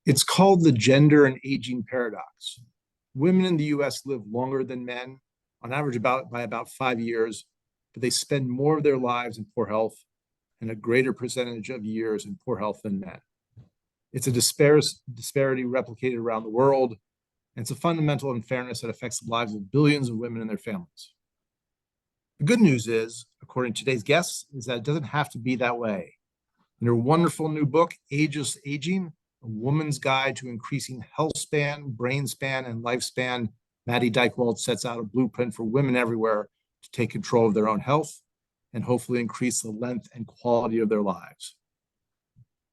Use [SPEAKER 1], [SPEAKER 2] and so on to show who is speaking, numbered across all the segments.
[SPEAKER 1] It's called the gender and aging paradox. Women in the US live longer than men, on average by about 5 years, but they spend more of their lives in poor health and a greater percentage of years in poor health than men. It's a disparity replicated around the world, and it's a fundamental unfairness that affects the lives of billions of women and their families. The good news is, according to today's guests, is that it doesn't have to be that way. In her wonderful new book, Ageless Aging, A Woman's Guide to Increasing Healthspan, Brainspan, and Lifespan, Maddy Dychtwald sets out a blueprint for women everywhere to take control of their own health and hopefully increase the length and quality of their lives.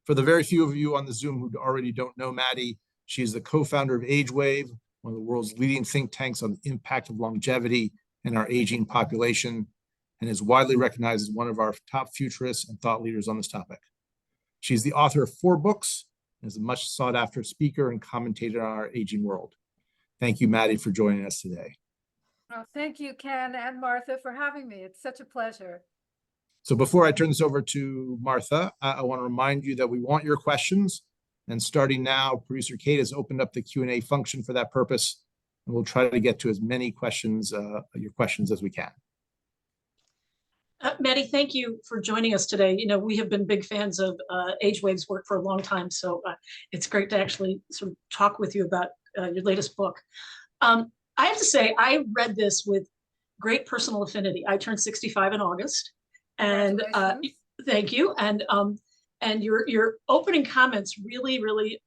[SPEAKER 1] For the very few of you on the Zoom who already don't know Maddy, she is the co-founder of AgeWave, one of the world's leading think tanks on the impact of longevity in our aging population, and is widely recognized as one of our top futurists and thought leaders on this topic. She's the author of 4 books and is a much sought after speaker and commentator on our aging world. Thank you, Maddy, for joining us today.
[SPEAKER 2] Oh, thank you, Ken and Martha, for having me. It's such a pleasure.
[SPEAKER 1] So before I turn this over to Martha, I want to remind you that we want your questions. And starting now, producer Kate has opened up the Q&A function for that purpose. And we'll try to get to as many questions, your questions as we can.
[SPEAKER 3] Maddy, thank you for joining us today. You know, we have been big fans of AgeWave's work for a long time, so it's great to actually sort of talk with you about your latest book. I have to say, I read this with great personal affinity. I turned 65 in August, and thank you. And your opening comments really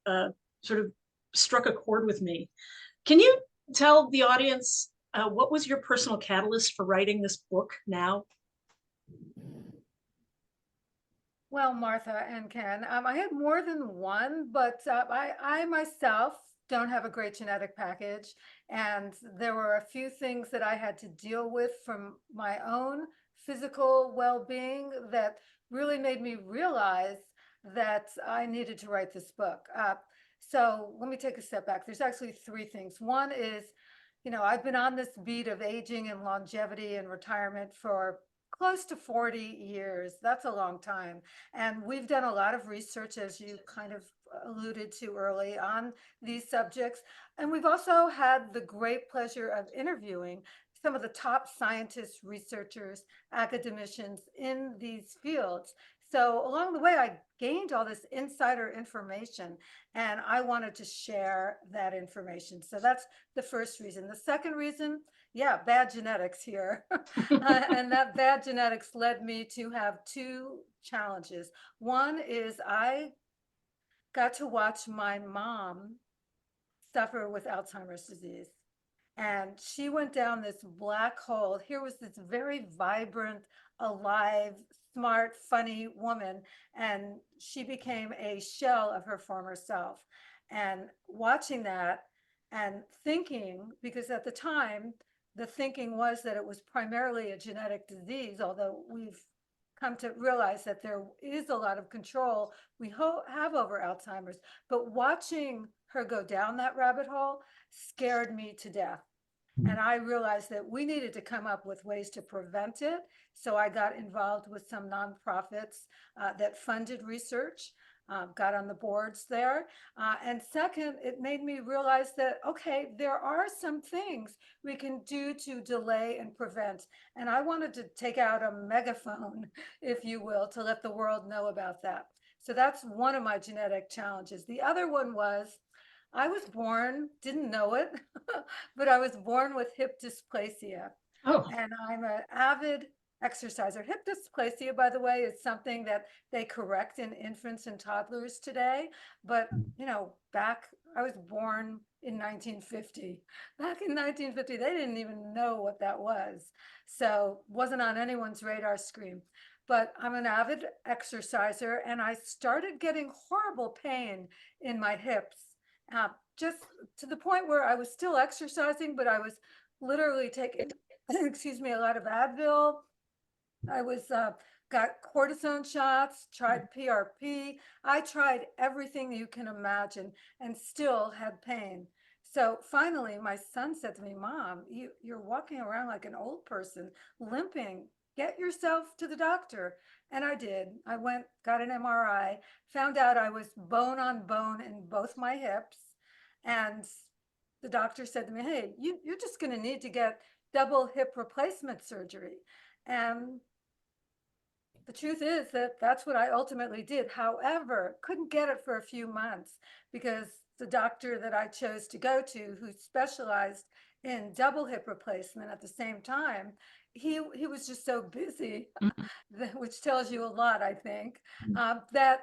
[SPEAKER 3] sort of struck a chord with me. Can you tell the audience what was your personal catalyst for writing this book now?
[SPEAKER 2] Well, Martha and Ken, I had more than one, but I myself don't have a great genetic package. And there were a few things that I had to deal with from my own physical well-being that really made me realize that I needed to write this book. So let me take a step back. There's actually 3 things. One is, you know, I've been on this beat of aging and longevity and retirement for close to 40 years. That's a long time. And we've done a lot of research, as you kind of alluded to early, on these subjects. And we've also had the great pleasure of interviewing some of the top scientists, researchers, academicians in these fields. So along the way, I gained all this insider information, and I wanted to share that information. So that's the first reason. The second reason, yeah, bad genetics here. And that bad genetics led me to have 2 challenges. One is I got to watch my mom suffer with Alzheimer's disease. And she went down this black hole. Here was this very vibrant, alive, smart, funny woman, and she became a shell of her former self. And watching that and thinking, because at the time, the thinking was that it was primarily a genetic disease, although we've come to realize that there is a lot of control we have over Alzheimer's. But watching her go down that rabbit hole scared me to death. And I realized that we needed to come up with ways to prevent it. So I got involved with some nonprofits that funded research, got on the boards there. And second, it made me realize that, okay, there are some things we can do to delay and prevent. And I wanted to take out a megaphone, if you will, to let the world know about that. So that's one of my genetic challenges. The other one was, I was born, didn't know it, but I was born with hip dysplasia.
[SPEAKER 3] Oh.
[SPEAKER 2] And I'm an avid exerciser. Hip dysplasia, by the way, is something that they correct in infants and toddlers today. But, you know, I was born in 1950. Back in 1950, they didn't even know what that was. So wasn't on anyone's radar screen. But I'm an avid exerciser, and I started getting horrible pain in my hips. Just to the point where I was still exercising, but I was literally taking, excuse me, a lot of Advil. I was got cortisone shots, tried PRP. I tried everything you can imagine and still had pain. So finally, my son said to me, "Mom, you're walking around like an old person, limping. get yourself to the doctor. And I did. I went, got an MRI, found out I was bone on bone in both my hips. And the doctor said to me, hey, you're just going to need to get double hip replacement surgery. And the truth is that that's what I ultimately did. However, couldn't get it for a few months because the doctor that I chose to go to, who specialized in double hip replacement at the same time, he was just so busy, which tells you a lot, I think, that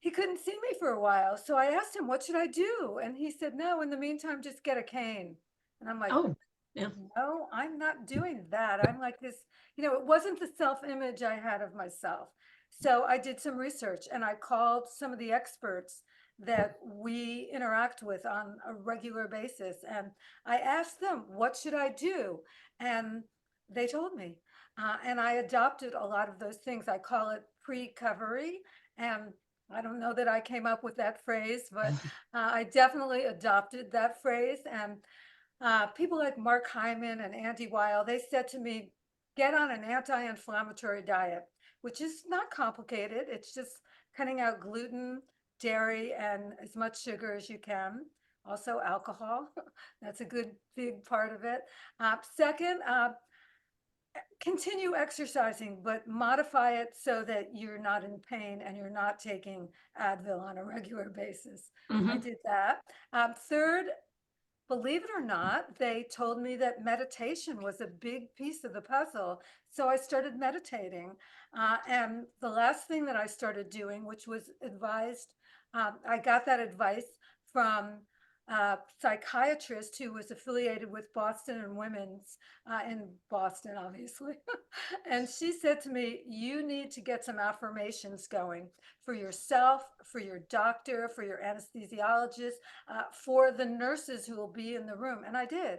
[SPEAKER 2] he couldn't see me for a while. So I asked him, what should I do? And he said, no, in the meantime, just get a cane. And I'm like,
[SPEAKER 3] Oh, yeah.
[SPEAKER 2] no, I'm not doing that. I'm like this, it wasn't the self-image I had of myself. So I did some research and I called some of the experts that we interact with on a regular basis. And I asked them, what should I do? And they told me. And I adopted a lot of those things. I call it pre-covery. And I don't know that I came up with that phrase, but I definitely adopted that phrase. And people like Mark Hyman and Andy Weil, they said to me, get on an anti-inflammatory diet, which is not complicated. It's just cutting out gluten, dairy, and as much sugar as you can. Also alcohol. That's a good big part of it. Second, continue exercising, but modify it so that you're not in pain and you're not taking Advil on a regular basis. I did that. Third, believe it or not, they told me that meditation was a big piece of the puzzle. So I started meditating. And the last thing that I started doing, which was advised, I got that advice from a psychiatrist who was affiliated with Boston and Women's in Boston, obviously. And she said to me, you need to get some affirmations going for yourself, for your doctor, for your anesthesiologist, for the nurses who will be in the room. And I did.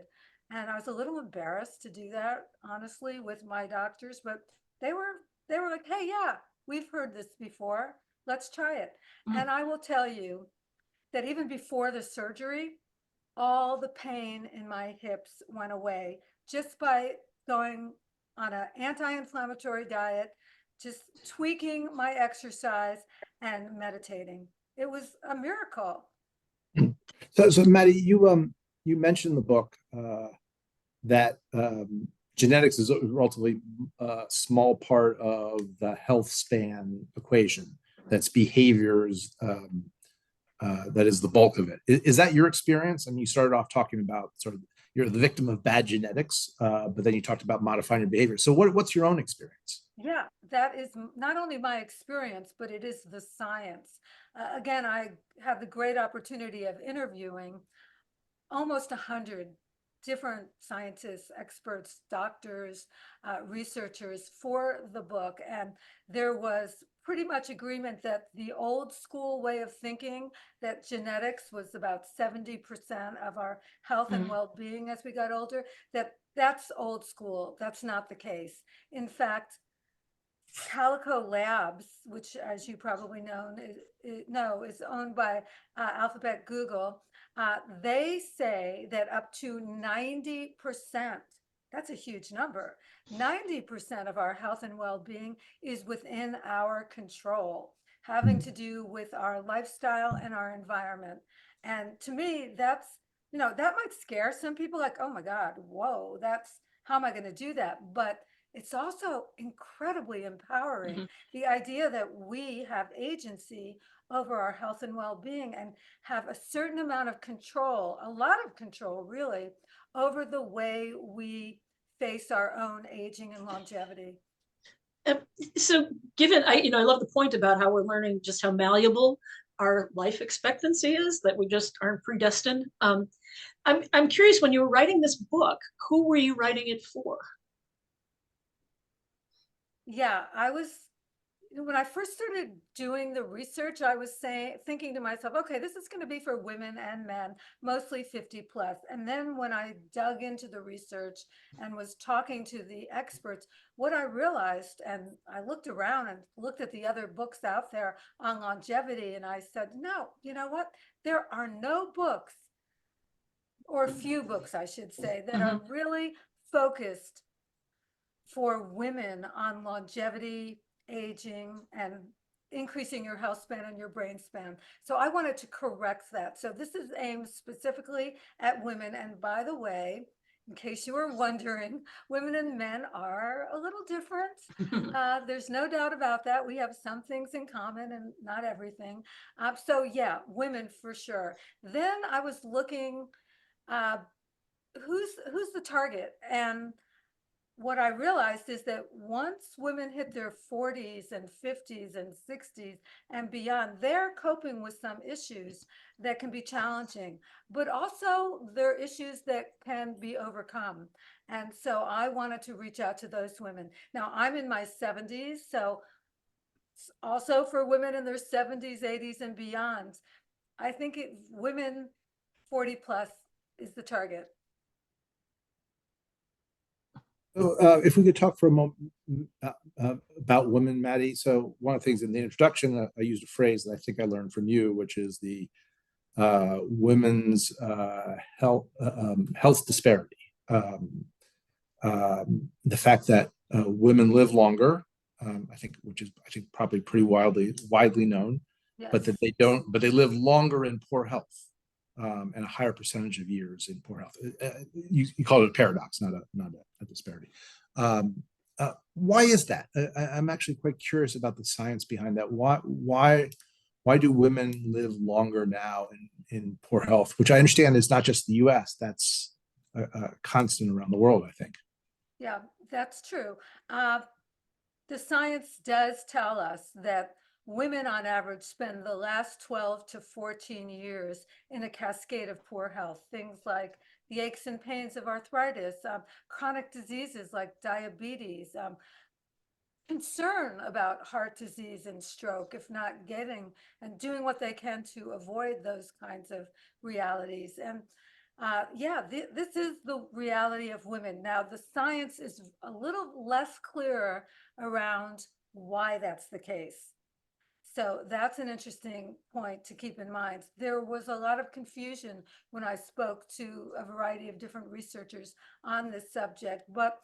[SPEAKER 2] And I was a little embarrassed to do that, honestly, with my doctors, but they were like, hey, yeah, we've heard this before. Let's try it. And I will tell you that even before the surgery, all the pain in my hips went away just by going on an anti-inflammatory diet, just tweaking my exercise and meditating. It was a miracle.
[SPEAKER 1] So Maddie, you mentioned in the book that genetics is a relatively small part of the health span equation. That's behaviors. That is the bulk of it. Is that your experience? I mean, you started off talking about sort of you're the victim of bad genetics, but then you talked about modifying your behavior. So what's your own experience?
[SPEAKER 2] Yeah, that is not only my experience, but it is the science. Again, I have the great opportunity of interviewing almost 100 different scientists, experts, doctors, researchers for the book. And there was pretty much agreement that the old school way of thinking, that genetics was about 70% of our health and well-being as we got older, that's old school. That's not the case. In fact, Calico Labs, which, as you probably know, is owned by Alphabet Google. They say that up to 90%, that's a huge number, 90% of our health and well-being is within our control, having to do with our lifestyle and our environment. And to me, that might scare some people, like, oh my God, whoa, how am I going to do that? But it's also incredibly empowering. The idea that we have agency over our health and well-being and have a certain amount of control, a lot of control really, over the way we face our own aging and longevity.
[SPEAKER 3] So given, I love the point about how we're learning just how malleable our life expectancy is, that we just aren't predestined. I'm curious, when you were writing this book, who were you writing it for?
[SPEAKER 2] Yeah, when I first started doing the research, I was thinking to myself, okay, this is going to be for women and men, mostly 50 plus. And then when I dug into the research and was talking to the experts, what I realized, and I looked around and looked at the other books out there on longevity, and I said, no, you know what? There are no books, or few books, I should say, that are really focused for women on longevity, aging, and increasing your health span and your brain span. So I wanted to correct that. So this is aimed specifically at women. And by the way, in case you were wondering, women and men are a little different. There's no doubt about that. We have some things in common and not everything. So yeah, women for sure. Then I was looking, uh, who's the target? And what I realized is that once women hit their 40s and 50s and 60s and beyond, they're coping with some issues that can be challenging, but also there are issues that can be overcome. And so I wanted to reach out to those women. Now I'm in my 70s, so also for women in their 70s, 80s, and beyond, I think women 40 plus is the target.
[SPEAKER 1] If we could talk for a moment about women, Maddie. So one of the things in the introduction, I used a phrase that I think I learned from you, which is the women's health disparity. The fact that women live longer, I think probably pretty widely known,
[SPEAKER 2] Yes.
[SPEAKER 1] but that they don't, but they live longer in poor health. And a higher percentage of years in poor health. You call it a paradox, not a disparity. Why is that? I'm actually quite curious about the science behind that. Why do women live longer now in poor health? Which I understand is not just the U.S. That's a constant around the world, I think.
[SPEAKER 2] Yeah, that's true. The science does tell us that women on average spend the last 12 to 14 years in a cascade of poor health, things like the aches and pains of arthritis, chronic diseases like diabetes, concern about heart disease and stroke, if not getting and doing what they can to avoid those kinds of realities. And yeah, this is the reality of women. Now, the science is a little less clear around why that's the case. So that's an interesting point to keep in mind. There was a lot of confusion when I spoke to a variety of different researchers on this subject. But,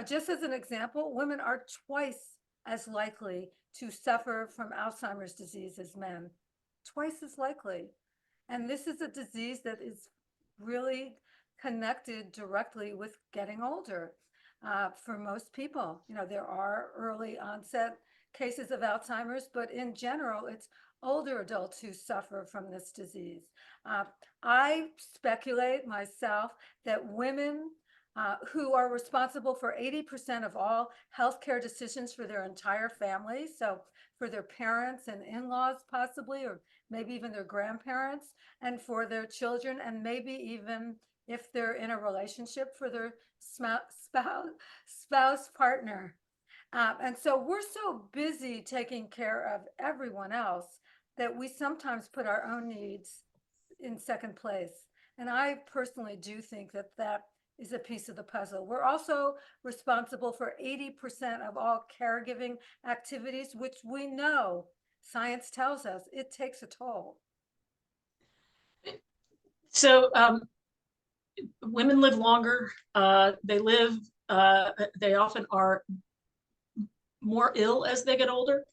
[SPEAKER 2] just as an example, women are twice as likely to suffer from Alzheimer's disease as men, twice as likely. And this is a disease that is really connected directly with getting older. For most people, there are early onset cases of Alzheimer's, but in general, it's older adults who suffer from this disease. I speculate myself that women who are responsible for 80% of all healthcare decisions for their entire family, so for their parents and in-laws possibly, or maybe even their grandparents, and for their children, and maybe even if they're in a relationship for their spouse partner. And so we're so busy taking care of everyone else that we sometimes put our own needs in second place. And I personally do think that that is a piece of the puzzle. We're also responsible for 80% of all caregiving activities, which we know science tells us it takes a toll.
[SPEAKER 3] So women live longer. They often are more ill as they get older.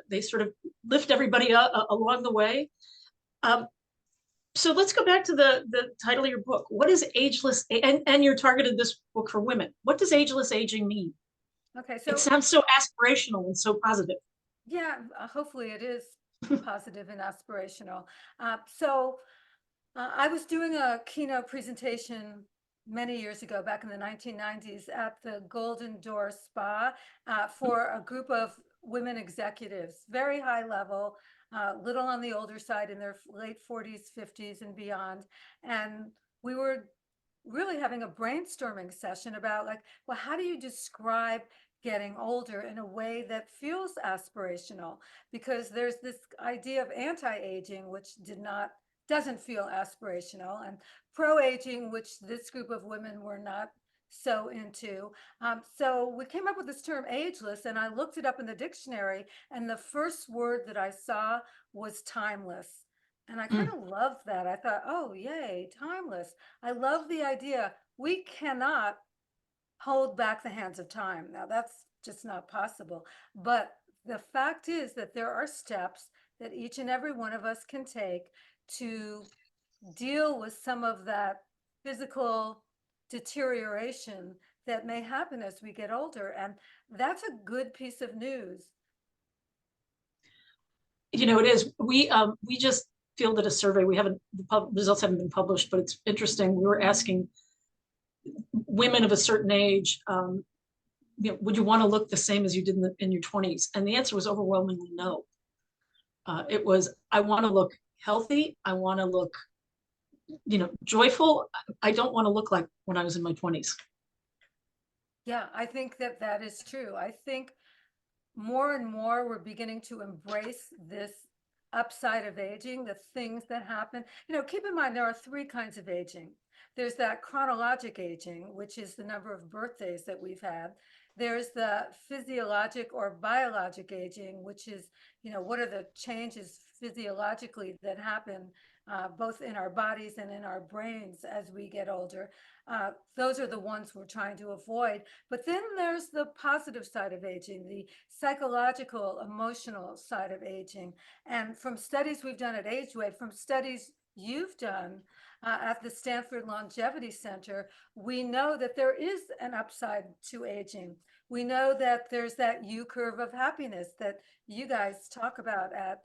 [SPEAKER 3] They sort of lift everybody up along the way. So let's go back to the title of your book. What is ageless? And you targeted this book for women. What does ageless aging mean?
[SPEAKER 2] Okay, so
[SPEAKER 3] it sounds so aspirational and so positive.
[SPEAKER 2] Yeah, hopefully it is positive and aspirational. I was doing a keynote presentation many years ago, back in the 1990s, at the Golden Door Spa for a group of women executives, very high level, little on the older side, in their late 40s, 50s, and beyond. And we were really having a brainstorming session about, like, well, how do you describe getting older in a way that feels aspirational? Because there's this idea of anti-aging, which doesn't feel aspirational, and pro-aging, which this group of women were not so into. So we came up with this term ageless, and I looked it up in the dictionary, and the first word that I saw was timeless. And I kind of loved that. I thought, oh, yay, timeless. I love the idea. We cannot hold back the hands of time. Now, that's just not possible. But the fact is that there are steps that each and every one of us can take to deal with some of that physical deterioration that may happen as we get older. And that's a good piece of news.
[SPEAKER 3] You know, it is. We just fielded a survey. We haven't, the results haven't been published, but it's interesting. We were asking women of a certain age, you know, would you want to look the same as you did in your 20s? And the answer was overwhelmingly no. It was, I want to look healthy. I want to look, you know, joyful. I don't want to look like when I was in my 20s.
[SPEAKER 2] Yeah, I think that that is true. I think more and more we're beginning to embrace this upside of aging, the things that happen. You know, keep in mind, there are three kinds of aging. There's that chronologic aging, which is the number of birthdays that we've had. There's the physiologic or biologic aging, which is, you know, what are the changes physiologically that happen both in our bodies and in our brains as we get older. Those are the ones we're trying to avoid. But then there's the positive side of aging, the psychological, emotional side of aging. And from studies we've done at AgeWave, from studies you've done at the Stanford Longevity Center, we know that there is an upside to aging. We know that there's that U curve of happiness that you guys talk about at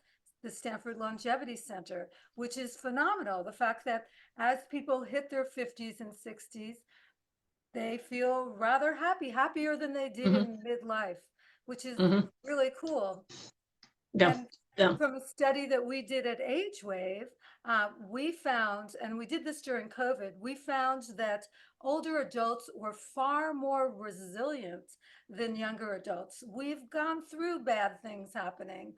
[SPEAKER 2] the Stanford Longevity Center, which is phenomenal. The fact that as people hit their 50s and 60s, they feel rather happy, happier than they did in midlife, which is really cool.
[SPEAKER 3] Yeah.
[SPEAKER 2] And
[SPEAKER 3] Yeah.
[SPEAKER 2] from a study that we did at AgeWave, we found, and we did this during COVID, we found that older adults were far more resilient than younger adults. We've gone through bad things happening.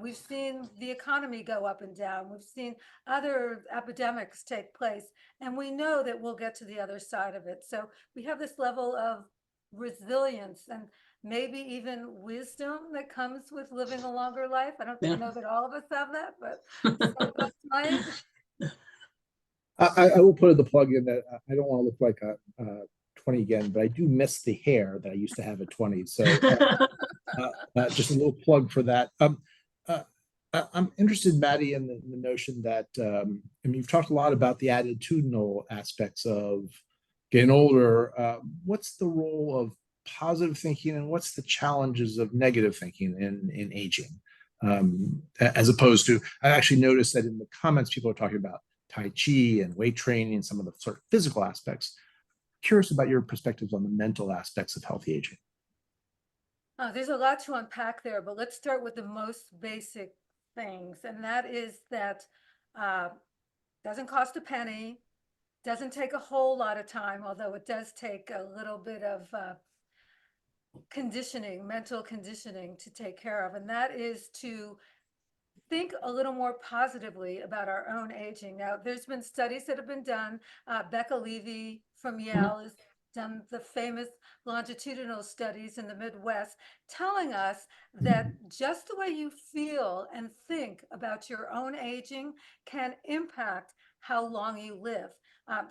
[SPEAKER 2] We've seen the economy go up and down. We've seen other epidemics take place, and we know that we'll get to the other side of it. So we have this level of resilience and maybe even wisdom that comes with living a longer life. I don't know that all of us have that, but some of us might.
[SPEAKER 1] I will put the plug in that I don't want to look like a 20 again, but I do miss the hair that I used to have at 20. So just a little plug for that. I'm interested, Maddie, in the notion that, I mean, you've talked a lot about the attitudinal aspects of getting older. What's the role of positive thinking and what's the challenges of negative thinking in aging? As opposed to, I actually noticed that in the comments, people are talking about Tai Chi and weight training and some of the sort of physical aspects. Curious about your perspectives on the mental aspects of healthy aging.
[SPEAKER 2] There's a lot to unpack there, but let's start with the most basic things. And that is that doesn't cost a penny, doesn't take a whole lot of time, although it does take a little bit of conditioning, mental conditioning to take care of. And that is to think a little more positively about our own aging. Now, there's been studies that have been done. Becca Levy from Yale has done the famous longitudinal studies in the Midwest, telling us that just the way you feel and think about your own aging can impact how long you live.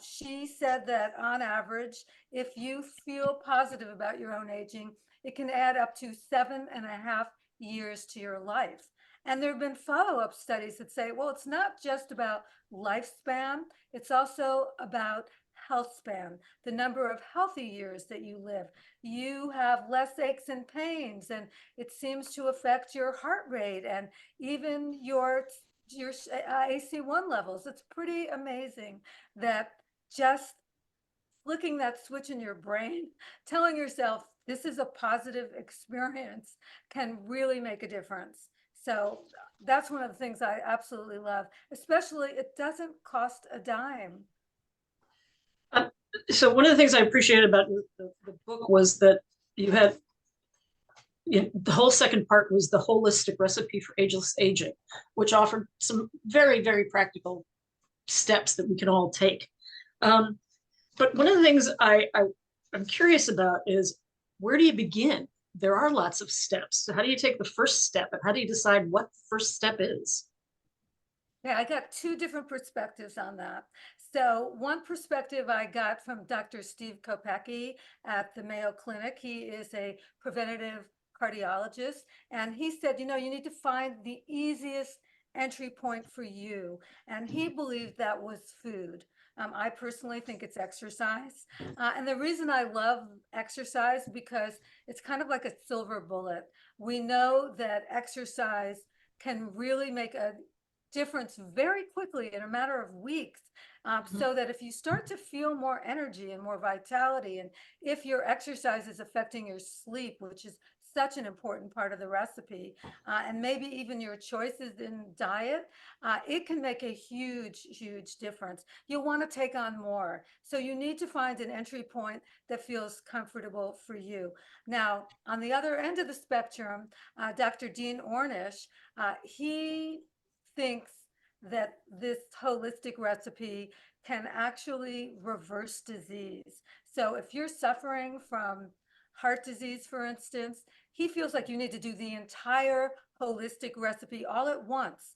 [SPEAKER 2] She said that on average, if you feel positive about your own aging, it can add up to 7.5 years to your life. And there have been follow-up studies that say, well, it's not just about lifespan, it's also about health span, the number of healthy years that you live. You have less aches and pains, and it seems to affect your heart rate and even your AC1 levels. It's pretty amazing that just flicking that switch in your brain, telling yourself this is a positive experience, can really make a difference. So that's one of the things I absolutely love, especially it doesn't cost a dime.
[SPEAKER 3] So one of the things I appreciated about the book was that you had, you know, the whole second part was the holistic recipe for ageless aging, which offered some very, very practical steps that we can all take. But one of the things I'm curious about is, where do you begin? There are lots of steps. So how do you take the first step, and how do you decide what the first step is?
[SPEAKER 2] Yeah, I got two different perspectives on that. So one perspective I got from Dr. Steve Kopecki at the Mayo Clinic, he is a preventative cardiologist, and he said, you need to find the easiest entry point for you. And he believed that was food. I personally think it's exercise. And the reason I love exercise, because it's kind of like a silver bullet. We know that exercise can really make a difference very quickly in a matter of weeks. So that if you start to feel more energy and more vitality, and if your exercise is affecting your sleep, which is such an important part of the recipe, and maybe even your choices in diet, it can make a huge, huge difference. You'll want to take on more. So you need to find an entry point that feels comfortable for you. Now, on the other end of the spectrum, Dr. Dean Ornish, he thinks that this holistic recipe can actually reverse disease. So if you're suffering from heart disease, for instance, he feels like you need to do the entire holistic recipe all at once,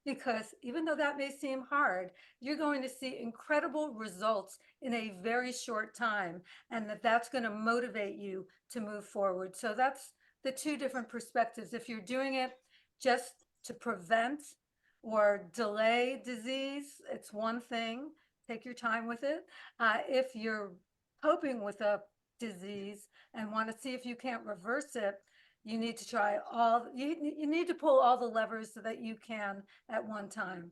[SPEAKER 2] because even though that may seem hard, you're going to see incredible results in a very short time, and that's going to motivate you to move forward. So that's the two different perspectives. If you're doing it just to prevent or delay disease, it's one thing. Take your time with it. If you're coping with a disease and want to see if you can't reverse it, you need to try you need to pull all the levers so that you can at one time.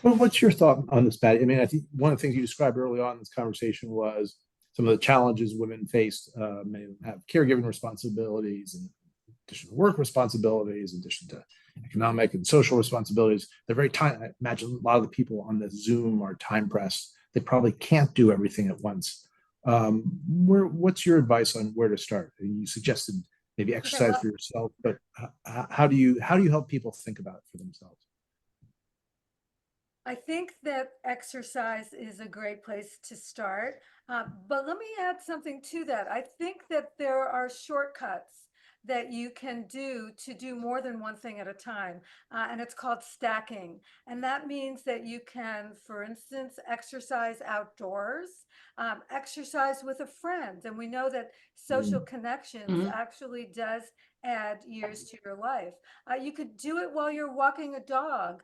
[SPEAKER 1] Well, what's your thought on this, Patty? I mean, I think one of the things you described early on in this conversation was some of the challenges women faced. May have caregiving responsibilities, and addition to work responsibilities, in addition to economic and social responsibilities. They're very time. I imagine a lot of the people on the Zoom are time pressed. They probably can't do everything at once. What's your advice on where to start? You suggested maybe exercise for yourself, but how do you help people think about it for themselves?
[SPEAKER 2] I think that exercise is a great place to start. But let me add something to that. I think that there are shortcuts that you can do to do more than one thing at a time. And it's called stacking. And that means that you can, for instance, exercise outdoors, exercise with a friend. And we know that social connections actually does add years to your life. You could do it while you're walking a dog.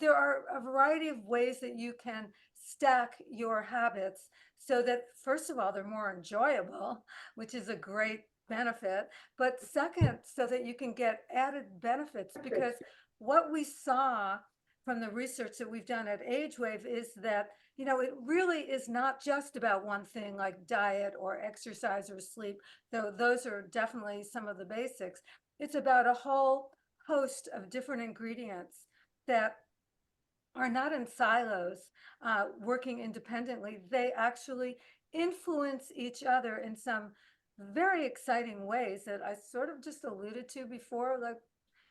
[SPEAKER 2] There are a variety of ways that you can stack your habits so that, first of all, they're more enjoyable, which is a great benefit. But second, so that you can get added benefits, because what we saw from the research that we've done at AgeWave is that, it really is not just about one thing like diet or exercise or sleep, though those are definitely some of the basics. It's about a whole host of different ingredients that are not in silos, working independently. They actually influence each other in some very exciting ways that I sort of just alluded to before, like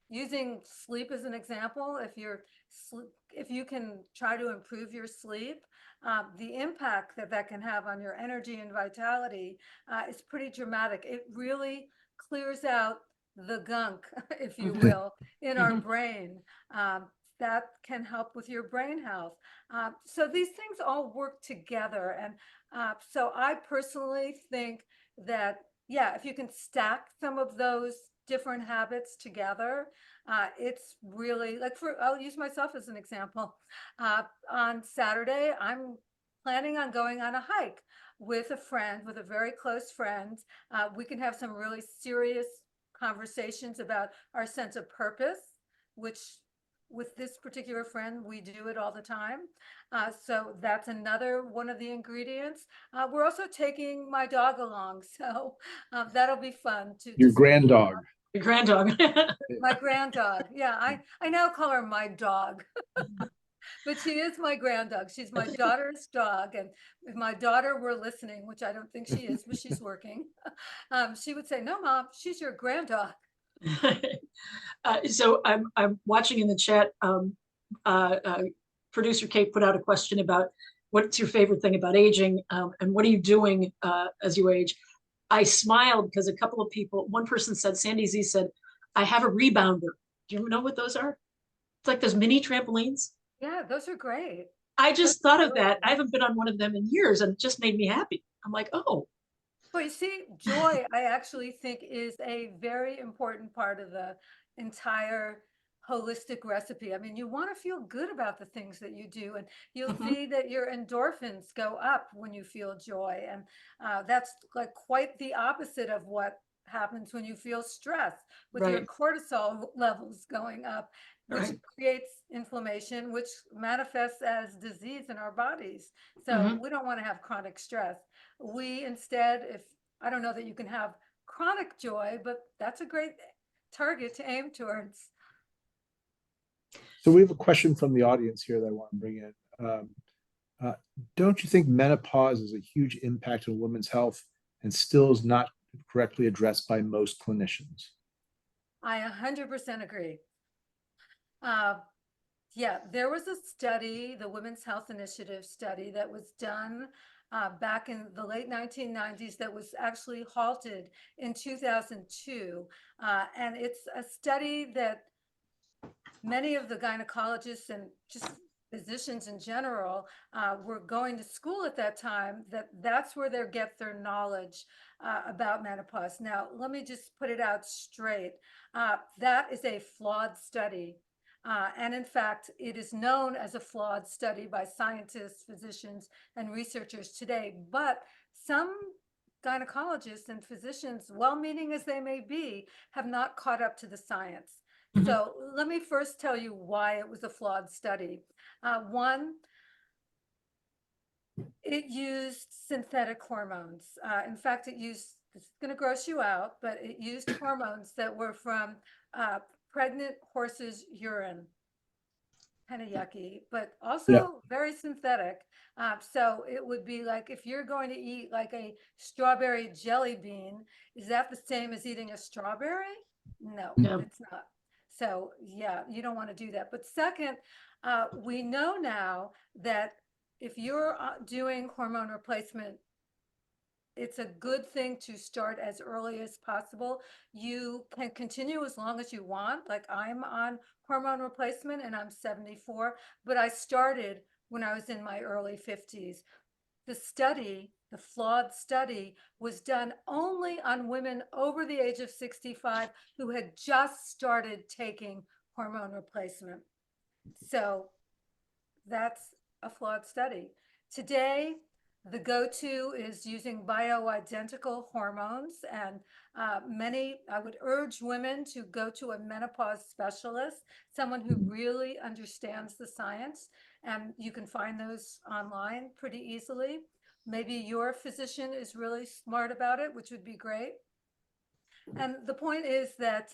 [SPEAKER 2] using sleep as an example. If you can try to improve your sleep, the impact that can have on your energy and vitality is pretty dramatic. It really clears out the gunk, if you will, in our brain. That can help with your brain health. So these things all work together. And so I personally think that, yeah, if you can stack some of those different habits together, it's really like, I'll use myself as an example. On Saturday, I'm planning on going on a hike with a friend, with a very close friend. We can have some really serious conversations about our sense of purpose, which with this particular friend, we do it all the time. So that's another one of the ingredients. We're also taking my dog along, so that'll be fun to
[SPEAKER 1] Your grand dog.
[SPEAKER 3] Your grand dog.
[SPEAKER 2] My grand dog. Yeah, I now call her my dog. But she is my grand dog. She's my daughter's dog. And if my daughter were listening, which I don't think she is, but she's working, she would say, "No, Mom, she's your grand dog."
[SPEAKER 3] So I'm watching in the chat. Producer Kate put out a question about what's your favorite thing about aging, and what are you doing as you age? I smiled because a couple of people, one person said, Sandy Z said, "I have a rebounder." Do you know what those are? It's like those mini trampolines.
[SPEAKER 2] Yeah, those are great.
[SPEAKER 3] I just thought of that. I haven't been on one of them in years, and it just made me happy. I'm like, oh,
[SPEAKER 2] But you see, joy, I actually think is a very important part of the entire holistic recipe. I mean, you want to feel good about the things that you do, and you'll
[SPEAKER 3] mhm,
[SPEAKER 2] see that your endorphins go up when you feel joy. And that's like quite the opposite of what happens when you feel stress, with your
[SPEAKER 3] right,
[SPEAKER 2] cortisol levels going up, which
[SPEAKER 3] right.
[SPEAKER 2] creates inflammation, which manifests as disease in our bodies. So
[SPEAKER 3] Mhm.
[SPEAKER 2] we don't want to have chronic stress. We instead, if I don't know that you can have chronic joy, but that's a great target to aim towards.
[SPEAKER 1] So we have a question from the audience here that I want to bring in. Uh, don't you think menopause is a huge impact on women's health and still is not correctly addressed by most clinicians?
[SPEAKER 2] I 100% agree. Uh, yeah, there was a study, the Women's Health Initiative study, that was done back in the late 1990s that was actually halted in 2002. And it's a study that many of the gynecologists and just physicians in general were going to school at that time, that's where they get their knowledge about menopause. Now, let me just put it out straight. That is a flawed study. And in fact, it is known as a flawed study by scientists, physicians, and researchers today. But some gynecologists and physicians, well-meaning as they may be, have not caught up to the science.
[SPEAKER 3] Mhm.
[SPEAKER 2] So let me first tell you why it was a flawed study. One, it used synthetic hormones. In fact, it used, it's going to gross you out, but it used hormones that were from pregnant horses' urine. Kind of yucky, but
[SPEAKER 1] Yeah.
[SPEAKER 2] also very synthetic. So it would be like if you're going to eat like a strawberry jelly bean, is that the same as eating a strawberry? No,
[SPEAKER 3] Yeah.
[SPEAKER 2] it's not. So yeah, you don't want to do that. But second, we know now that if you're doing hormone replacement, it's a good thing to start as early as possible. You can continue as long as you want. Like I'm on hormone replacement and I'm 74, but I started when I was in my early 50s. The study, the flawed study, was done only on women over the age of 65 who had just started taking hormone replacement. So that's a flawed study. Today, the go-to is using bioidentical hormones, and I would urge women to go to a menopause specialist, someone who really understands the science, and you can find those online pretty easily. Maybe your physician is really smart about it, which would be great. And the point is that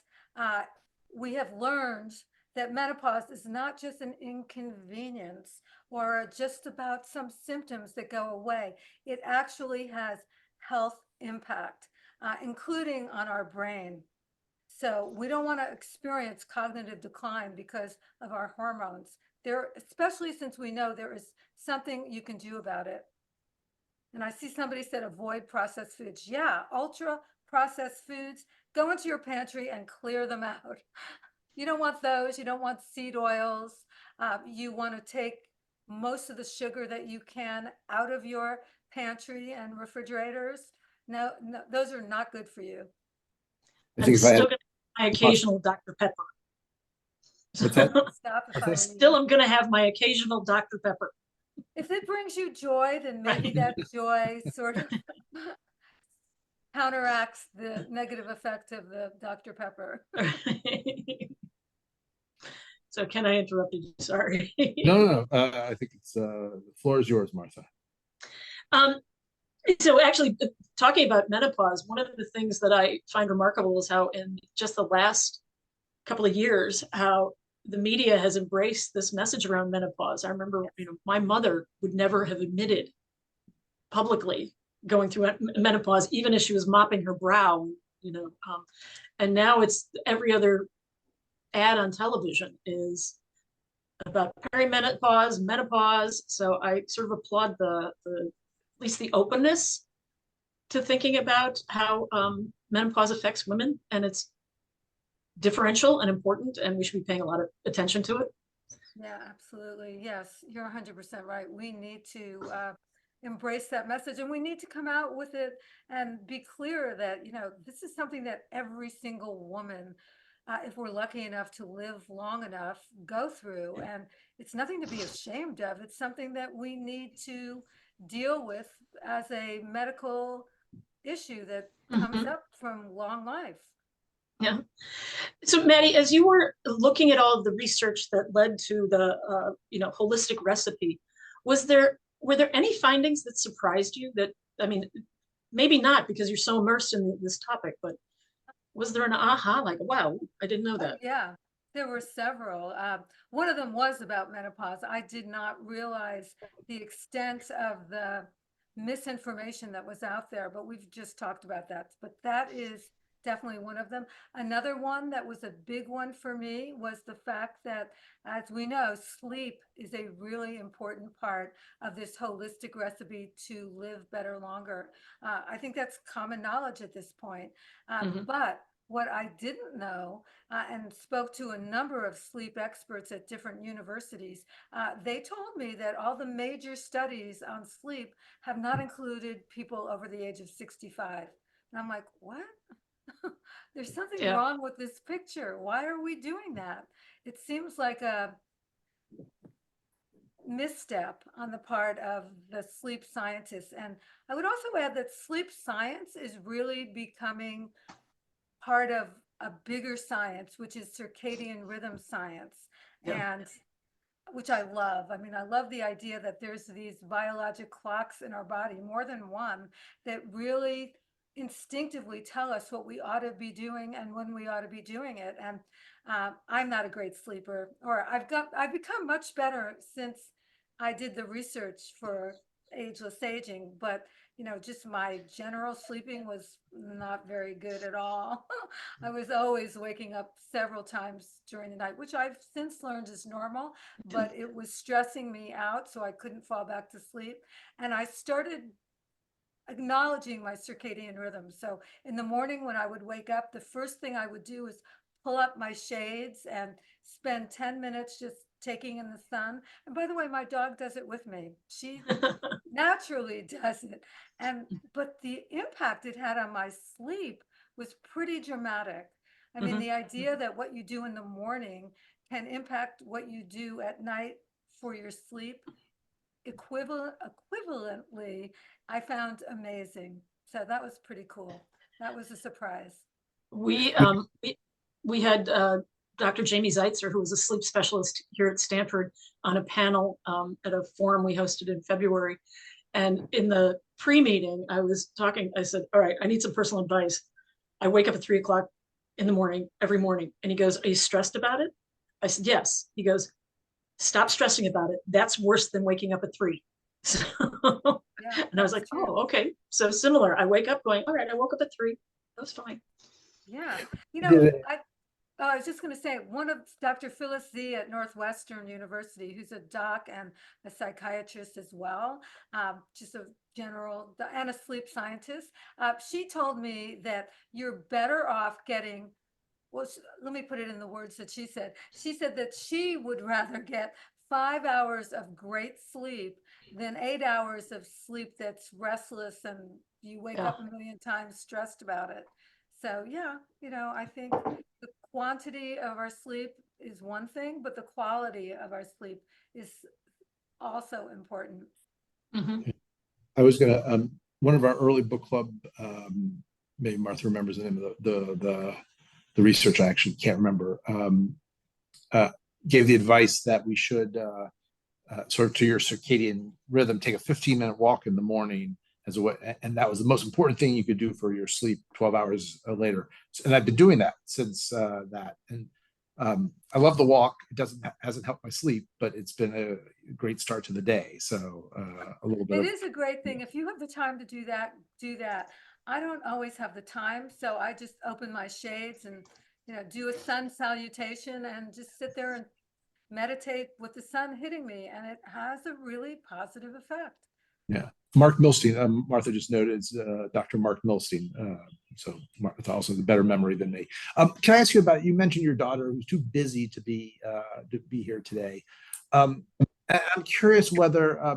[SPEAKER 2] we have learned that menopause is not just an inconvenience or just about some symptoms that go away. It actually has health impact, including on our brain. So we don't want to experience cognitive decline because of our hormones. There, especially since we know there is something you can do about it. And I see somebody said avoid processed foods. Yeah, ultra processed foods, go into your pantry and clear them out. You don't want those. You don't want seed oils. You want to take most of the sugar that you can out of your pantry and refrigerators. No, no, those are not good for you.
[SPEAKER 1] I
[SPEAKER 3] I'm
[SPEAKER 1] think if I had
[SPEAKER 3] still going to have my occasional Dr. Pepper.
[SPEAKER 1] what's that?
[SPEAKER 2] Stop if
[SPEAKER 1] I
[SPEAKER 2] I
[SPEAKER 1] think
[SPEAKER 2] were you.
[SPEAKER 3] Still, I'm going to have my occasional Dr. Pepper.
[SPEAKER 2] If it brings you joy, then maybe
[SPEAKER 3] Right.
[SPEAKER 2] that joy sort of counteracts the negative effect of the Dr. Pepper.
[SPEAKER 3] So can I interrupt you? Sorry.
[SPEAKER 1] No. I think it's the floor is yours, Martha.
[SPEAKER 3] Um, so actually, talking about menopause, one of the things that I find remarkable is how in just the last couple of years, how the media has embraced this message around menopause. I remember, my mother would never have admitted publicly going through menopause, even as she was mopping her brow, and now it's every other ad on television is about perimenopause, menopause. So I sort of applaud the at least the openness to thinking about how menopause affects women, and it's differential and important, and we should be paying a lot of attention to it.
[SPEAKER 2] Yeah, absolutely. Yes, you're 100% right. We need to embrace that message, and we need to come out with it and be clear that, this is something that every single woman, if we're lucky enough to live long enough, go through. And it's nothing to be ashamed of. It's something that we need to deal with as a medical issue that comes
[SPEAKER 3] Mhm.
[SPEAKER 2] up from long life.
[SPEAKER 3] Yeah. So Maddie, as you were looking at all of the research that led to the holistic recipe, were there any findings that surprised you that, I mean, maybe not because you're so immersed in this topic, but was there an aha, like, wow, I didn't know that?
[SPEAKER 2] Yeah, there were several. One of them was about menopause. I did not realize the extent of the misinformation that was out there, but we've just talked about that. But that is definitely one of them. Another one that was a big one for me was the fact that, as we know, sleep is a really important part of this holistic recipe to live better longer. I think that's common knowledge at this point.
[SPEAKER 3] Mhm.
[SPEAKER 2] But what I didn't know, and spoke to a number of sleep experts at different universities, they told me that all the major studies on sleep have not included people over the age of 65. And I'm like, what? There's something
[SPEAKER 3] Yeah.
[SPEAKER 2] wrong with this picture. Why are we doing that? It seems like a misstep on the part of the sleep scientists. And I would also add that sleep science is really becoming part of a bigger science, which is circadian rhythm science,
[SPEAKER 3] Yeah.
[SPEAKER 2] and which I love. I mean, I love the idea that there's these biologic clocks in our body, more than one, that really instinctively tell us what we ought to be doing and when we ought to be doing it. And I'm not a great sleeper, or I've become much better since I did the research for Ageless Aging, but just my general sleeping was not very good at all. I was always waking up several times during the night, which I've since learned is normal, but it was stressing me out, so I couldn't fall back to sleep. And I started acknowledging my circadian rhythm. So in the morning when I would wake up, the first thing I would do is pull up my shades and spend 10 minutes just taking in the sun. And by the way, my dog does it with me. She naturally does it. And but the impact it had on my sleep was pretty dramatic. I mean,
[SPEAKER 3] Mhm.
[SPEAKER 2] the idea that what you do in the morning can impact what you do at night for your sleep equivalently, I found amazing. So that was pretty cool. That was a surprise.
[SPEAKER 3] We we had Dr. Jamie Zeitzer, who was a sleep specialist here at Stanford, on a panel at a forum we hosted in February. And in the pre-meeting, I was talking, I said, all right, I need some personal advice. I wake up at 3 o'clock in the morning, every morning. And he goes, are you stressed about it? I said, yes. He goes, stop stressing about it. That's worse than waking up at 3. So,
[SPEAKER 2] Yeah,
[SPEAKER 3] and I was
[SPEAKER 2] that's
[SPEAKER 3] like,
[SPEAKER 2] true.
[SPEAKER 3] oh, okay. So similar. I wake up going, all right, I woke up at 3. That was fine.
[SPEAKER 2] Yeah.
[SPEAKER 1] Did it-
[SPEAKER 2] I was just going to say, one of Dr. Phyllis Z at Northwestern University, who's a doc and a psychiatrist as well, just a general and a sleep scientist, she told me that you're better off getting, well, let me put it in the words that she said. She said that she would rather get 5 hours of great sleep than 8 hours of sleep that's restless and you wake
[SPEAKER 3] Yeah.
[SPEAKER 2] up a million times stressed about it. So yeah, I think the quantity of our sleep is one thing, but the quality of our sleep is also important.
[SPEAKER 3] Mhm.
[SPEAKER 1] I was gonna one of our early book club, maybe Martha remembers the name of the research. I actually can't remember. Uh, Gave the advice that we should sort of to your circadian rhythm, take a 15-minute walk in the morning as a way, and that was the most important thing you could do for your sleep 12 hours later. And I've been doing that since that. And I love the walk. It hasn't helped my sleep, but it's been a great start to the day. So a little bit
[SPEAKER 2] It
[SPEAKER 1] of
[SPEAKER 2] is a great thing. If you have the time to do that, do that. I don't always have the time, so I just open my shades and, do a sun salutation and just sit there and meditate with the sun hitting me, and it has a really positive effect.
[SPEAKER 1] yeah. Mark Milstein, Martha just noted, it's Dr. Mark Milstein. So Martha also has a better memory than me. Can I ask you about, you mentioned your daughter who's too busy to be here today. I'm curious whether,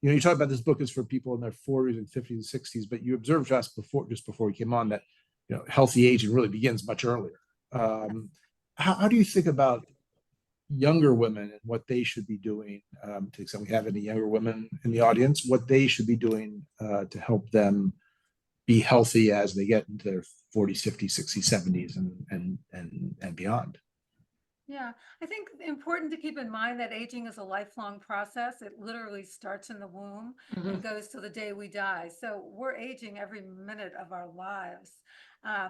[SPEAKER 1] you talk about this book is for people in their 40s and 50s and 60s, but you observed just before we came on that, healthy aging really begins much earlier. How do you think about younger women and what they should be doing, to the extent we have any younger women in the audience, what they should be doing to help them be healthy as they get into their 40s, 50s, 60s, 70s, and beyond?
[SPEAKER 2] Yeah, I think important to keep in mind that aging is a lifelong process. It literally starts in the womb and goes to the day we die. So we're aging every minute of our lives. Uh,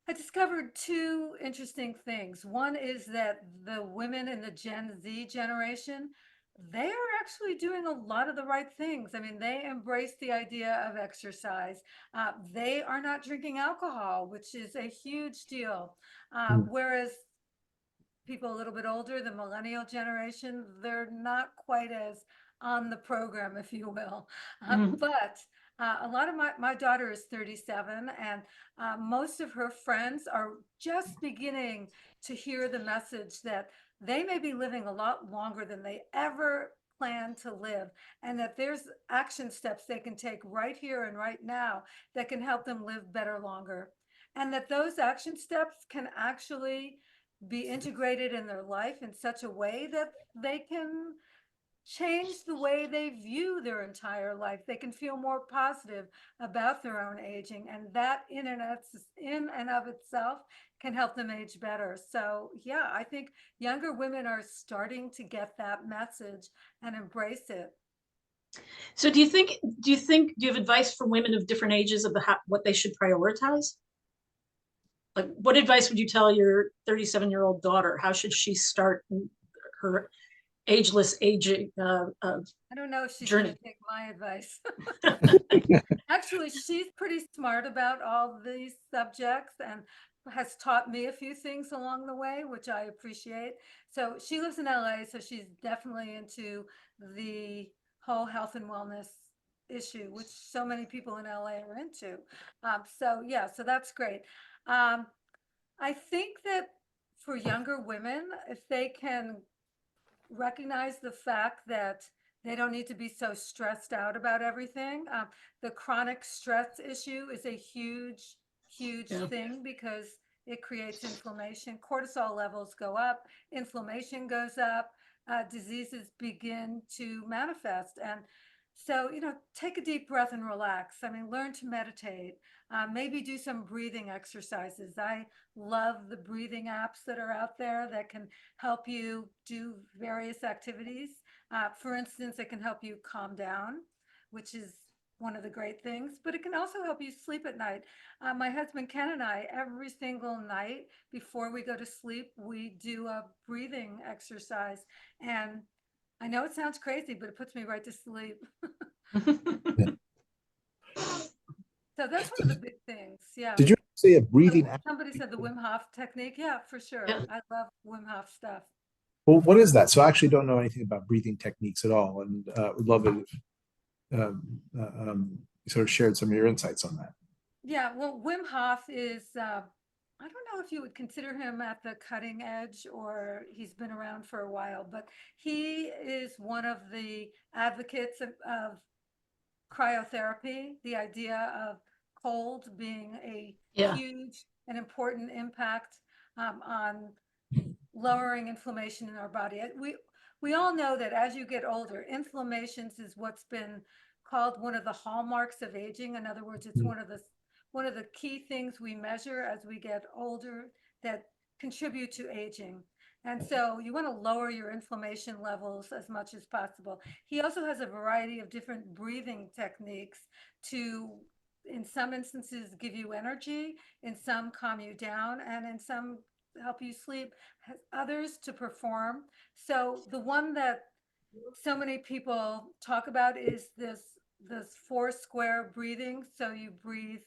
[SPEAKER 2] I discovered two interesting things. One is that the women in the Gen Z generation, they are actually doing a lot of the right things. I mean, they embrace the idea of exercise. They are not drinking alcohol, which is a huge deal. Whereas people a little bit older, the millennial generation, they're not quite as on the program, if you will. But a lot of my daughter is 37, and most of her friends are just beginning to hear the message that they may be living a lot longer than they ever planned to live, and that there's action steps they can take right here and right now that can help them live better longer. And that those action steps can actually be integrated in their life in such a way that they can change the way they view their entire life. They can feel more positive about their own aging, and that in and of itself can help them age better. So yeah, I think younger women are starting to get that message and embrace it.
[SPEAKER 3] So do you have advice for women of different ages of what they should prioritize? Like, what advice would you tell your 37-year-old daughter? How should she start her ageless aging
[SPEAKER 2] I don't know if she's
[SPEAKER 3] journey?
[SPEAKER 2] going to take my advice. Actually, she's pretty smart about all these subjects and has taught me a few things along the way, which I appreciate. So she lives in LA, so she's definitely into the whole health and wellness issue, which so many people in LA are into. So yeah, so that's great. Um, I think that for younger women, if they can recognize the fact that they don't need to be so stressed out about everything. The chronic stress issue is a huge, huge thing because it creates inflammation. Cortisol levels go up, inflammation goes up, diseases begin to manifest. And so, take a deep breath and relax. I mean, learn to meditate, maybe do some breathing exercises. I love the breathing apps that are out there that can help you do various activities. For instance, it can help you calm down, which is one of the great things, but it can also help you sleep at night. My husband Ken and I, every single night before we go to sleep, we do a breathing exercise. And I know it sounds crazy, but it puts me right to sleep. So that's one of the big things. Yeah.
[SPEAKER 1] Did you say a breathing?
[SPEAKER 2] Somebody said the Wim Hof technique. Yeah, for sure.
[SPEAKER 3] Yeah.
[SPEAKER 2] I love Wim Hof stuff.
[SPEAKER 1] Well, what is that? So I actually don't know anything about breathing techniques at all, and would love it if you sort of shared some of your insights on that.
[SPEAKER 2] Yeah, well, Wim Hof is, I don't know if you would consider him at the cutting edge or he's been around for a while, but he is one of the advocates of cryotherapy, the idea of cold being a huge and important impact on lowering inflammation in our body. We all know that as you get older, inflammations is what's been called one of the hallmarks of aging. In other words, it's one of the key things we measure as we get older that contribute to aging. And so you want to lower your inflammation levels as much as possible. He also has a variety of different breathing techniques to, in some instances, give you energy, in some calm you down, and in some help you sleep, has others to perform. So the one that so many people talk about is this four square breathing. So you breathe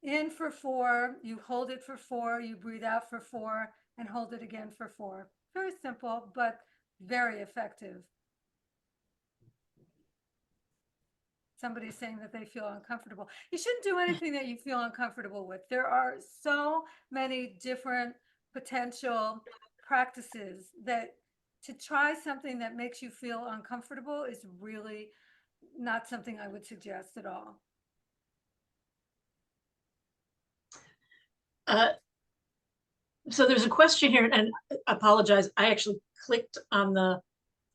[SPEAKER 2] in for 4, you hold it for 4, you breathe out for 4, and hold it again for 4. Very simple, but very effective. Somebody's saying that they feel uncomfortable. You shouldn't do anything that you feel uncomfortable with. There are so many different potential practices that to try something that makes you feel uncomfortable is really not something I would suggest at all.
[SPEAKER 3] So there's a question here, and I apologize. I actually clicked on the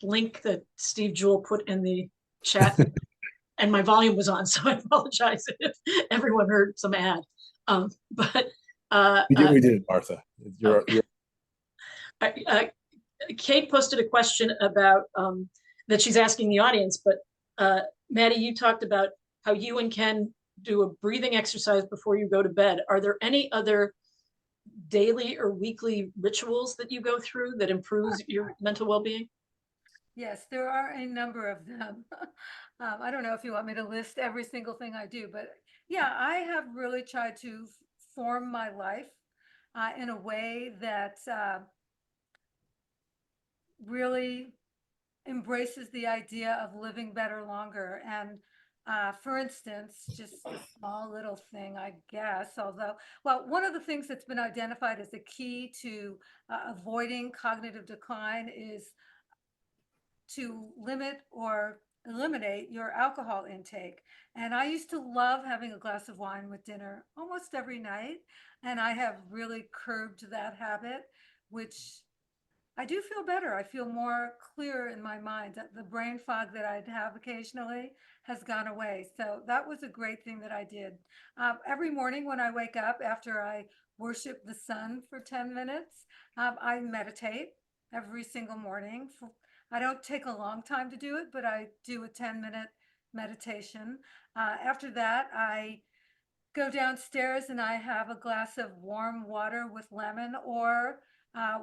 [SPEAKER 3] link that Steve Jewell put in the chat and my volume was on, so I apologize if everyone heard some ad. But
[SPEAKER 1] we did, Martha.
[SPEAKER 3] Okay. Kate posted a question about that she's asking the audience, but Maddie, you talked about how you and Ken do a breathing exercise before you go to bed. Are there any other daily or weekly rituals that you go through that improves your mental well-being?
[SPEAKER 2] Yes, there are a number of them. I don't know if you want me to list every single thing I do, but yeah, I have really tried to form my life in a way that really embraces the idea of living better longer. And for instance, just a small little thing, I guess, although, well, one of the things that's been identified as a key to avoiding cognitive decline is to limit or eliminate your alcohol intake. And I used to love having a glass of wine with dinner almost every night. And I have really curbed that habit, which I do feel better. I feel more clear in my mind. That the brain fog that I'd have occasionally has gone away. So that was a great thing that I did. Every morning when I wake up, after I worship the sun for 10 minutes, I meditate every single morning. I don't take a long time to do it, but I do a 10-minute meditation. After that, I go downstairs and I have a glass of warm water with lemon or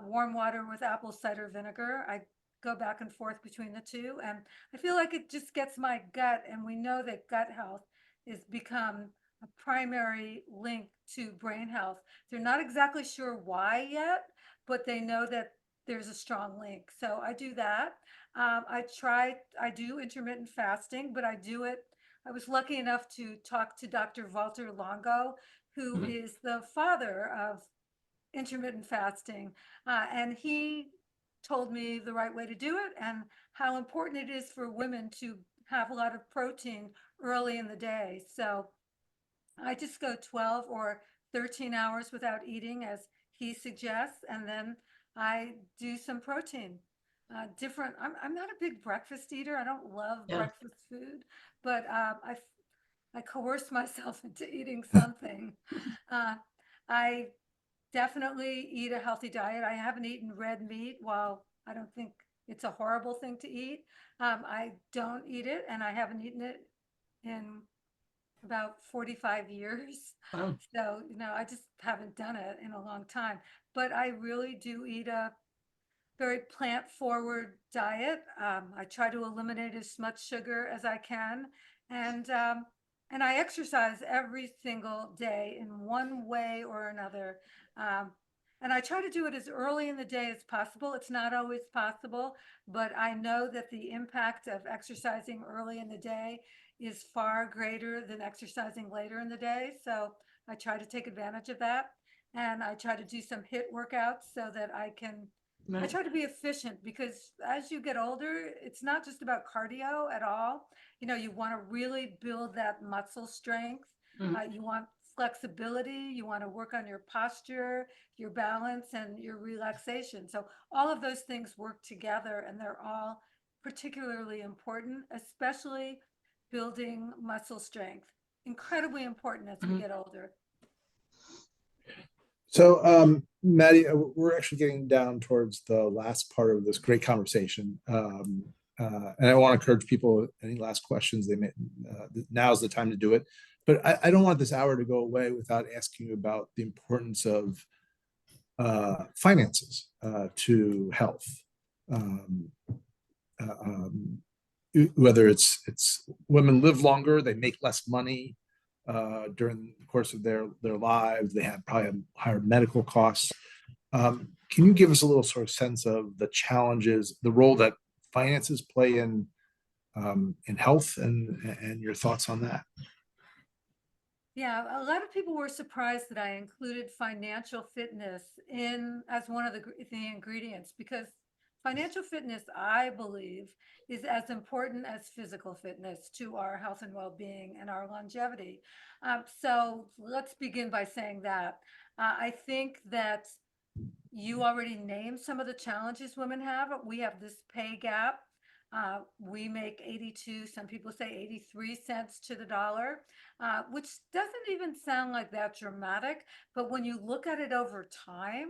[SPEAKER 2] warm water with apple cider vinegar. I go back and forth between the two, and I feel like it just gets my gut. And we know that gut health has become a primary link to brain health. They're not exactly sure why yet, but they know that there's a strong link. So I do that. I do intermittent fasting, but I do it. I was lucky enough to talk to Dr. Walter Longo, who is the father of intermittent fasting. And he told me the right way to do it and how important it is for women to have a lot of protein early in the day. So I just go 12 or 13 hours without eating, as he suggests, and then I do some protein. I'm not a big breakfast eater. I don't love breakfast food, but I coerce myself into eating something. I definitely eat a healthy diet. I haven't eaten red meat. While I don't think it's a horrible thing to eat, I don't eat it, and I haven't eaten it in about 45 years.
[SPEAKER 3] Wow.
[SPEAKER 2] So, I just haven't done it in a long time. But I really do eat a very plant forward diet. I try to eliminate as much sugar as I can. And I exercise every single day in one way or another. And I try to do it as early in the day as possible. It's not always possible, but I know that the impact of exercising early in the day is far greater than exercising later in the day. So I try to take advantage of that. And I try to do some HIIT workouts so that I try to be efficient, because as you get older, it's not just about cardio at all. You want to really build that muscle strength. You want flexibility. You want to work on your posture, your balance, and your relaxation. So all of those things work together, and they're all particularly important, especially building muscle strength. Incredibly important as we get older.
[SPEAKER 1] So, Maddie, we're actually getting down towards the last part of this great conversation. And I want to encourage people, any last questions they may, now's the time to do it. But I don't want this hour to go away without asking you about the importance of finances to health. Whether it's women live longer, they make less money during the course of their lives, they have probably have higher medical costs. Can you give us a little sort of sense of the challenges, the role that finances play in health, and your thoughts on that?
[SPEAKER 2] Yeah, a lot of people were surprised that I included financial fitness in as one of the ingredients, because financial fitness, I believe, is as important as physical fitness to our health and well-being and our longevity. So let's begin by saying that. I think that you already named some of the challenges women have. We have this pay gap. We make 82, some people say 83 cents to the dollar, which doesn't even sound like that dramatic. But when you look at it over time,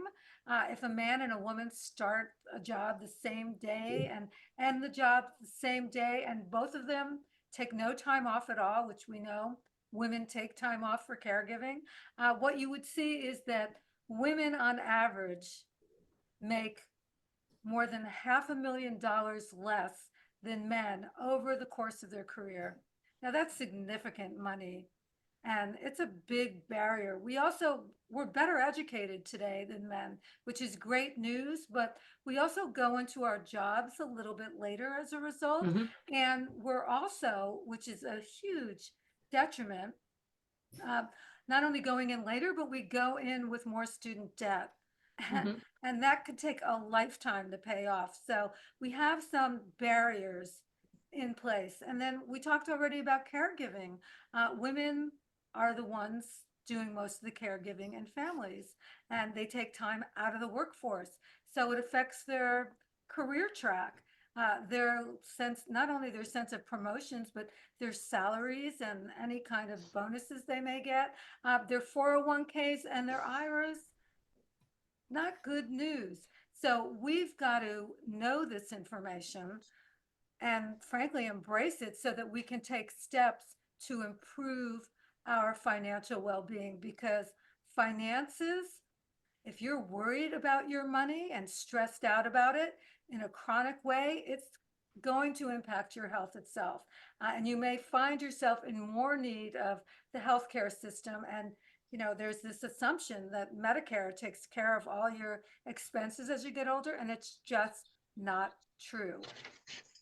[SPEAKER 2] if a man and a woman start a job the same day and end the job the same day, and both of them take no time off at all, which we know women take time off for caregiving, what you would see is that women on average make more than $500,000 less than men over the course of their career. Now that's significant money, and it's a big barrier. We're better educated today than men, which is great news, but we also go into our jobs a little bit later as a result.
[SPEAKER 3] Mhm.
[SPEAKER 2] And we're also, which is a huge detriment, not only going in later, but we go in with more student debt.
[SPEAKER 3] Mhm.
[SPEAKER 2] And that could take a lifetime to pay off. So we have some barriers in place. And then we talked already about caregiving. Women are the ones doing most of the caregiving in families, and they take time out of the workforce. So it affects their career track, their sense, not only their sense of promotions, but their salaries and any kind of bonuses they may get, their 401ks and their IRAs. Not good news. So we've got to know this information and frankly embrace it so that we can take steps to improve our financial well-being, because finances, if you're worried about your money and stressed out about it in a chronic way, it's going to impact your health itself. And you may find yourself in more need of the healthcare system. And, there's this assumption that Medicare takes care of all your expenses as you get older, and it's just not true.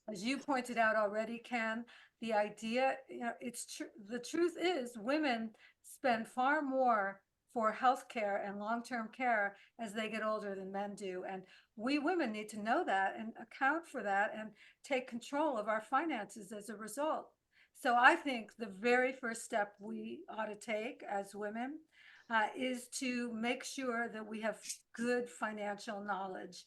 [SPEAKER 2] As you pointed out already, Ken, the idea, it's true. The truth is women spend far more for healthcare and long-term care as they get older than men do. And we women need to know that and account for that and take control of our finances as a result. So I think the very first step we ought to take as women is to make sure that we have good financial knowledge,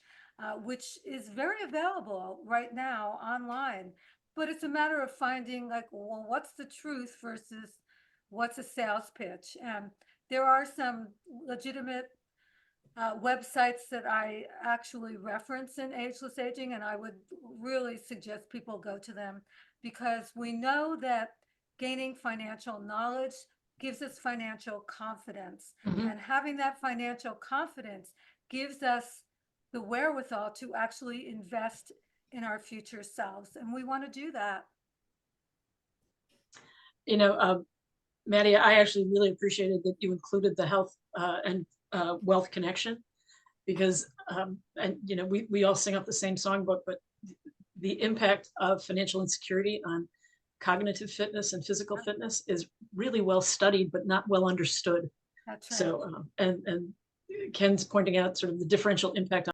[SPEAKER 2] which is very available right now online. But it's a matter of finding, like, well, what's the truth versus what's a sales pitch? And there are some legitimate websites that I actually reference in Ageless Aging, and I would really suggest people go to them, because we know that gaining financial knowledge gives us financial confidence.
[SPEAKER 3] Mhm.
[SPEAKER 2] And having that financial confidence gives us the wherewithal to actually invest in our future selves. And we want to do that.
[SPEAKER 3] Maddie, I actually really appreciated that you included the health and wealth connection, because and we all sing up the same songbook, but the impact of financial insecurity on cognitive fitness and physical fitness is really well studied, but not well understood.
[SPEAKER 2] That's right.
[SPEAKER 3] So and Ken's pointing out sort of the differential impact